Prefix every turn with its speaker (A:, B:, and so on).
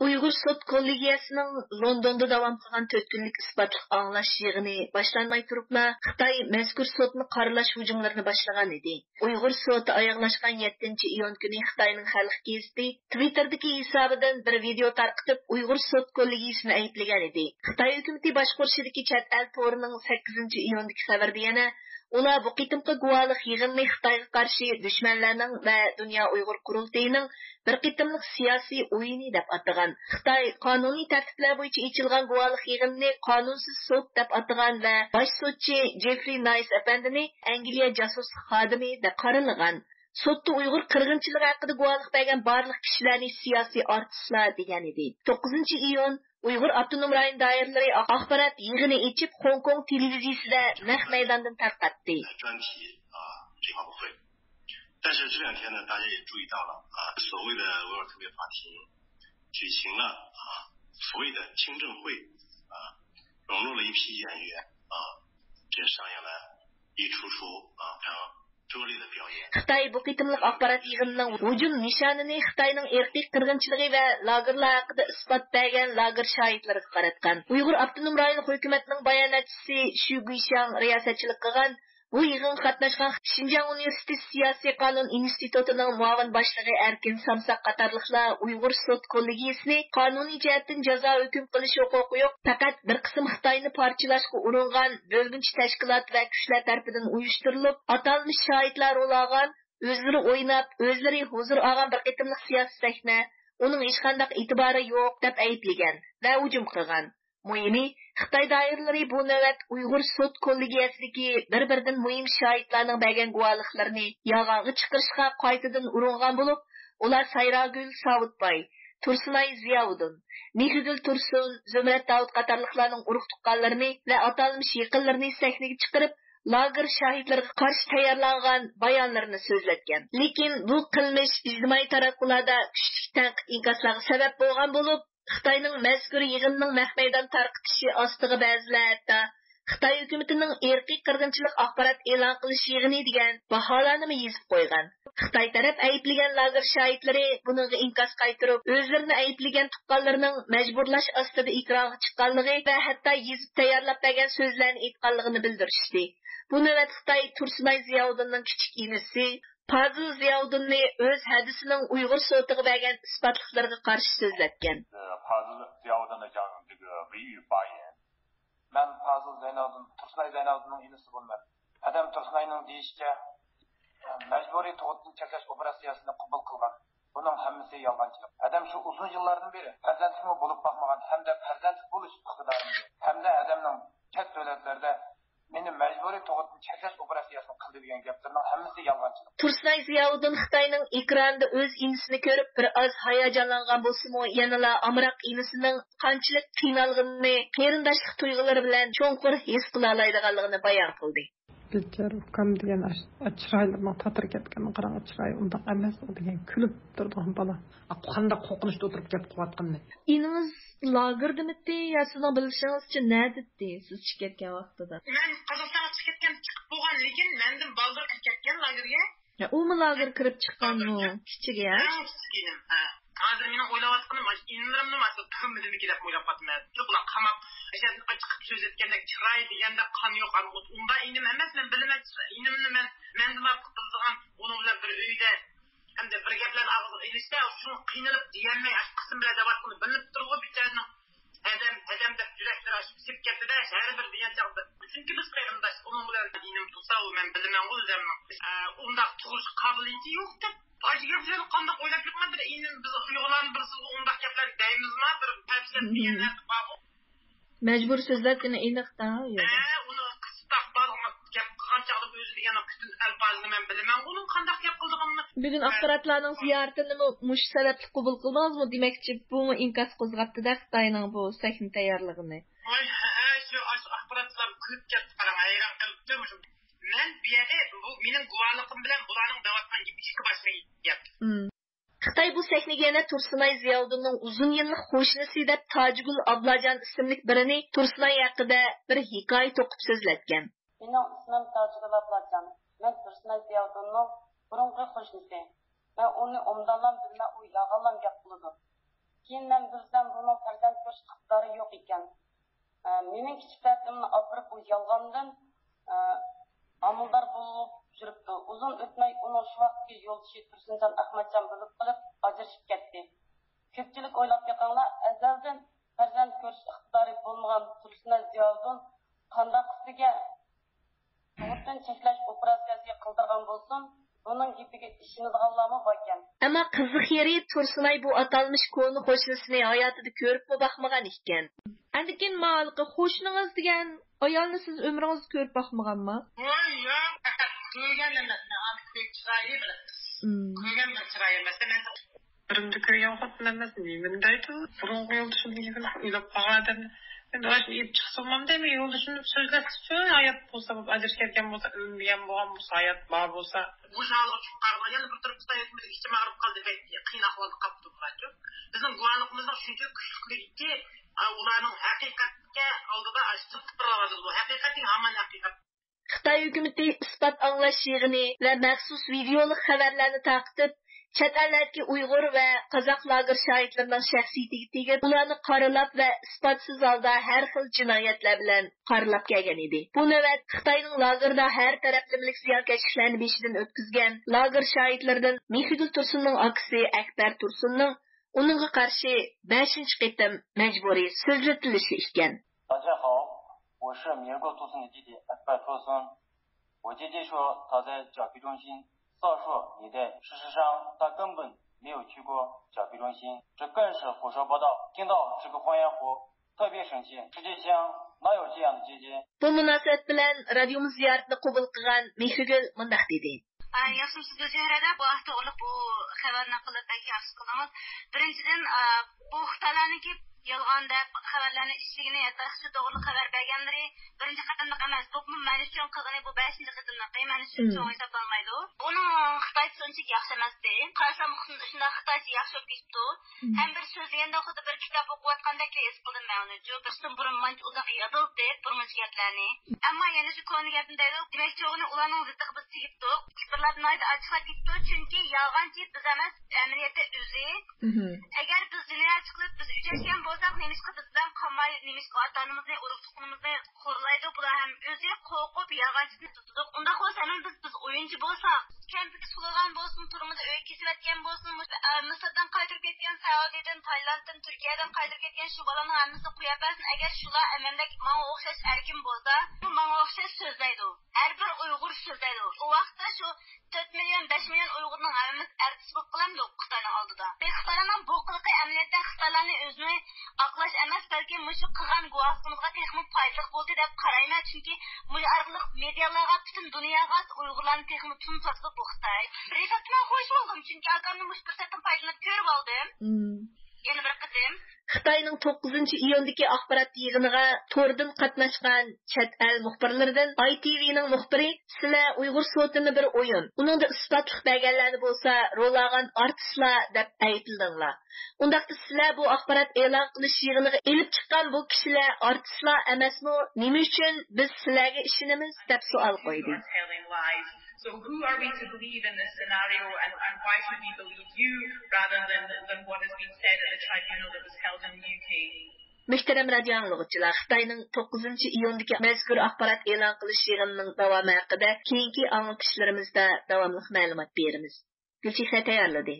A: Uyg'ur sud kollegiyasining Londonda davom qilgan 4 kunlik isbotliq anglash yig'ini boshlanmay turibla Xitoy mazkur sudni qoralash hujumlarini boshlagan edi. Uyg'ur sudi oyoqlashgan 7-iyun kuni Xitoyning xalq gazeti Twitter'dagi hisobidan bir video tarqatib Uyg'ur sud kollegiyasini ayblagan edi. Xitoy hukumati boshqarishidagi chet el to'rining 8-iyundagi xabarda yana ular bu qitimqi guvohlik yig'inni Xitoyga qarshi dushmanlarning va Dunyo Uyg'ur qurultayining bir qitimliq siyosiy o'yini deb atagan. Xitoy qonuniy tartiblar bo'yicha ochilgan guvohlik yig'inni qonunsiz sud deb atagan va bosh sudchi Jeffrey Nice apandini Angliya jasuslik xodimi deb qaralagan. Sudda Uyg'ur qirg'inchiligi haqida guvohlik bergan barliq kishilarni siyosiy artistlar degan edi. 9-iyun Uyg'ur Avtonom rayon doiralari axborot yig'ini ochib Hong Kong televiziyasida naq maydondan tarqatdi.
B: 但是这两天呢，大家也注意到了所谓的维吾尔特别法庭举行了所谓的听证会融入了一批演员这上演了一出非常拙劣的表演。
A: Xitoy bu qitimliq axborot yig'inining hujum nishonini Xitoyning irqiy qirg'inchiligi va lagerlar haqida isbot bergan lager shohidlariga qaratgan. Uyg'ur Avtonom rayon hukumatining bayonotchisi Shu Guishang riyosatchilik qilgan bu yig'in qatnashgan Xinjiang Universiteti Siyosiy qonun institutining muavin boshlig'i Erkin Samsaq qatorliqlar Uyg'ur sud kollegiyasini qonuniy jihatdan jazo hukm qilish huquqi yo'q, faqat bir qism Xitoyni parchalashga uringan bo'lginchi tashkilot va kuchlar tomonidan uyushtirilib, atalmish shohidlar o'lagan, o'zlari o'ynab, o'zlari huzur olgan bir qitimliq siyosiy sahna, uning hech qanday e'tibori yo'q deb ayblagan va hujum qilgan. Muhimi, Xitoy doiralari bu navbat Uyg'ur sud kollegiyasidagi bir-biridan muhim shohidlarning bergan guvohliklarini yolg'onga chiqarishga qaytadan uringan bo'lib, ular Sayragul Savutbay, Tursunay Ziyovuddin, Mehigul Tursun, Zumrat Davud qatorliqlarning urug' tuqqanlarini va atalmish yaqinlarini sahnaga chiqarib, lager shohidlariga qarshi tayyorlangan bayonlarini so'zlatgan. Lekin bu qilmish ijtimoiy taraqqularda kuchli tanqid inkoslarga sabab bo'lgan bo'lib, Xitoyning mazkur yig'inning mahmaydan tarqitishi ostiga ba'zilar hatto Xitoy hukumatining irqiy qirg'inchilik axborot e'lon qilish yig'ini degan baholarni yozib qo'ygan. Xitoy taraf ayblagan lager shohidlari bunga inkos qaytirib, o'zlarini ayblagan tuqqanlarning majburlash ostida iqrorga chiqqanligi va hatto yozib tayyorlab bergan so'zlarni aytganligini bildirishdi. Bu navbat Xitoy Tursunay Ziyovuddinning kichik inisi Fazıl Ziyavuddinni o'z hadisining Uyg'ur sotiga bergan isbotliklariga qarshi so'zlatgan.
C: Fazıl Ziyavuddin'e canım büyük bayen. Ben Fazıl Zeynal'ın, Tursunay Zeynal'ın inisi bulmam. Adam Tursunay'ın deyişçe mecburi toğutun çekiş operasyasını kabul kılgan. Bunun hemmisi yalgancılık. Adam şu uzun yıllardan beri farzandlik bulup bakmagan hem de farzandlik buluş iktidarında hem de adamın chet devletlerde Meni mecburi to'g'itni cheklash operatsiyasini qildi degan gaplarning hammasi yolg'onchilik.
A: Tursunay Ziyovuddin Xitoyning ekranda o'z inisini ko'rib bir oz hayajonlangan bo'lsa-mu, yanala amroq inisining qanchalik qiynalganini, qarindoshlik tuyg'ulari bilan cho'nqur his qila oladiganligini bayon qildi.
D: Becher ukam degan chiroylarning tatir ketgan qarang chiroy undaq emas degan kulib turgan bola. Qanday qo'rqinchda o'tirib gap qilayotganini.
A: Inimiz lagerdimiti yo sizning bilishingizcha nadidi siz chiqib ketgan vaqtida?
E: Men Qozog'istonga chiqib ketgan chiqib bo'lgan, lekin mendan baldir kirib ketgan lagerga.
A: Ya u lager kirib chiqqanmi? Kichiga?
E: Hozir meni o'ylayotganim mana inlarimni mana kimniki deb o'ylab qoldim. Ular qamoq chiqib so'z aytganda chiroy deganda qon yo'q. Unda inim emas, men bilaman inimni men nima qildigan uni bilan bir uyda hamda bir gaplarni og'ziga ilishda shuni qiynalib deganmay qism bilan davatini bilib turg'u bicharaning adam deb yuraklar ochib ketdi-da har bir degan chog'da chunki biz qarindosh uning bilan dinim tutsa u men bilaman o'zimni undaq tug'ish qobiliyati yo'q deb ajablanib qanday o'ylab yurmadir inim biz uyg'onlarni birisi undaq gaplarni deymizmi bir tafsir deganlar bor
A: majbur so'zlatgani aniqda yo'q
E: uni qisqaq balg'ama gap qilgan chog'da o'zi degan butun alfozini men bilaman uning qanday gap qilganini bugun
A: axborotlarning ziyoratini mush sababli qabul qildingizmi demakchi bu inkos qo'zg'atdi-da Xitoyning bu sahna tayyorligini
E: shu axborotlar kulib ketdi qarang hayron qilibdi men bu yerda bu mening guvohligim bilan bularning davatdan ikki boshqa gap
A: Xitoy bu sahnaga yana Tursunay Ziyovuddinning uzun yillik qo'shnisi deb Tojgul Ablajon ismli birini Tursunay haqida bir hikoya to'qib so'zlatgan.
F: Mening ismim Tojgul Ablajon. Men Tursunay Ziyovuddinning burungi qo'shnisi. Ben onu omdandan bilmem o yağalan gap buludu. Keyin men bilsem bunun farzand ko'rish iqtidori yo'q ekan. Mening kichik tatimni olib bu yolg'ondan amaldor bo'lib yuribdi. Uzun o'tmay uning shu vaqtgi yo'ldoshi Tursunjon Ahmadjon bo'lib qolib ajrashib ketdi. Ko'pchilik o'ylab yaqanlar azaldan farzand ko'rish iqtidori bo'lmagan Tursunjon Ziyoliddin qanday qizga tug'utdan cheklash operatsiyasi qildirgan bo'lsin, bunun gapiga ishonadiganlarmi bor ekan.
A: Ammo qiziq yeri Tursunay bu atalmış konu qo'shnisini hayotida ko'ribmi baxmagan ekan. Andikin ma'lqi qo'shningiz degan ayolni siz umringiz ko'rib baxmaganmi?
E: Yo'q, ko'rgan emasman, aniq chiroyi bilasiz. Ko'rgan bir chiroyi emas, men birimda ko'rgan xotin emas, mendaydi. Burungi yo'ldoshimni o'ylab qolgan. Ben de başını ip çıksam değil mi? Yolda şunu sözleşiyor. Hayat bulsa, acır şerken bulsa, ölmeyen boğan bulsa, hayat bağ bulsa. Bu şahalığı çıkarma. Yani bir tarafta etmedik. İçime ağrıp kaldı belki. Kıyın ahvalda kaptı buracı. Bizim güvenliğimizden çünkü küçüklü gitti. Ulanın hakikatke aldı da açtık tıpırlamadı bu. Hakikatin hemen hakikat.
A: Xitoy hukumati isbot anglash yig'ini va maxsus videolik xabarlarni taqib, chet eldagi Uyg'ur va Qozoq lager shohidlarining shaxsiyatiga tegib, ularni qoralab va isbotsiz holda har xil jinoyatlar bilan qoralab kelgan edi. Bu navbat Xitoyning lagerda har taraflimlik ziyonkashliklarni beshidan o'tkazgan lager shohidlaridan Mehriddin Tursunning akasi Akbar Tursunning uningga qarshi 5-qitim majburiy so'zlatilishi ekan.
C: 大家好，我是米尔沟图森的弟弟艾伯托森。我姐姐说她在缴费中心扫帚也在，事实上她根本没有去过缴费中心，这更是胡说八道。听到这个谎言后，特别生气。世界上哪有这样的姐姐？
A: Bu munosabat bilan radiomiz ziyoratini qabul qilgan Mehrigul mundaq dedi.
G: Yaxshi sizga Zehrada bu to'g'ri bu xabarni qilib yaxshi qilamiz. Birinchidan bu xitoylarniki yolg'on deb xabarlarni ishligini yaxshi to'g'ri xabar berganlari birinchi qatimliq emas. Bu men uchun qilgani bu 5-qatimliq. Men uchun cho'ng hisoblanmaydi. Uning xitoycha unchalik yaxshi emasdi. Qarasam shunda xitoycha yaxshi o'qib ketdi. Ham bir so'zlaganda xuddi bir kitob o'qiyotgandek his qildim men uni. Birsin burun manch uzoq yodilib deb turmush gaplarni. Ammo yana shu konu gapni deydi. Demak cho'g'ini ularning ziddiq biz tegibdi. Birlarni açıqlab ketdi. Chunki yolg'onchi biz emas, amaliyotda o'zi. Agar biz jinoyat qilib biz uchashgan bo'lsak, nemishqa bizdan qamay, nemishqa ota-onamizni, urug'-tuqqanimizni xo'rlaydi. Bular ham o'zi qo'rqib yolg'onchini tutdi. Unda xo'san biz o'yinchi bo'lsak, kampik sulagan bo'lsin, turmida uy kesayotgan bo'lsin, Misrdan qaytirib ketgan, Saudiyadan, Tailanddan, Turkiyadan qaytirib ketgan shu bolaning hammasini qo'yib bersin. Agar shular amandek menga o'xshash erkin bo'lsa, bu menga o'xshash so'zlaydi. Har bir Uyg'ur so'zlaydi. U vaqtda shu 4 million, 5 million Uyg'urning hammasi artist bo'lib qolamdi Xitoyning oldida. Xitoyning bu qilqi amaliyotda Xitoylarni o'zini oqlash emas, balki mushu qilgan guvohligimizga texnik foydali bo'ldi deb qarayman. Chunki bu orqali medialarga, butun dunyoga Uyg'urlarni texnik tun sotib bu Xitoy. Rifatman xo'sh bo'ldim, chunki akamni mush fursatdan foydalanib ko'rib oldim. Yana bir qitim
A: Xitoyning 9-iyundagi axborot yig'iniga to'rdan qatnashgan chet el muxbirlaridan ITVning muxbiri sizlar Uyg'ur sotini bir o'yin. Uningda isbotliq berganlarni bo'lsa, ro'lagan artistlar deb aytildinglar. Undaqda sizlar bu axborot e'lon qilish yig'iniga elib chiqqan bu kishilar artistlar emasmi? Nima uchun biz sizlarga ishonamiz deb savol qo'ydi.
H: So who are we to believe in this scenario, and why should we believe you rather than what has been said at the tribunal that was held in the UK?
A: Muhtaram radio anglag'uchilar, Xitoyning 9-iyundagi mazkur axborot e'lon qilish yig'inining davomi haqida keyingi anglitishlarimizda davomli ma'lumot beramiz. Gulchehra tayyorladi.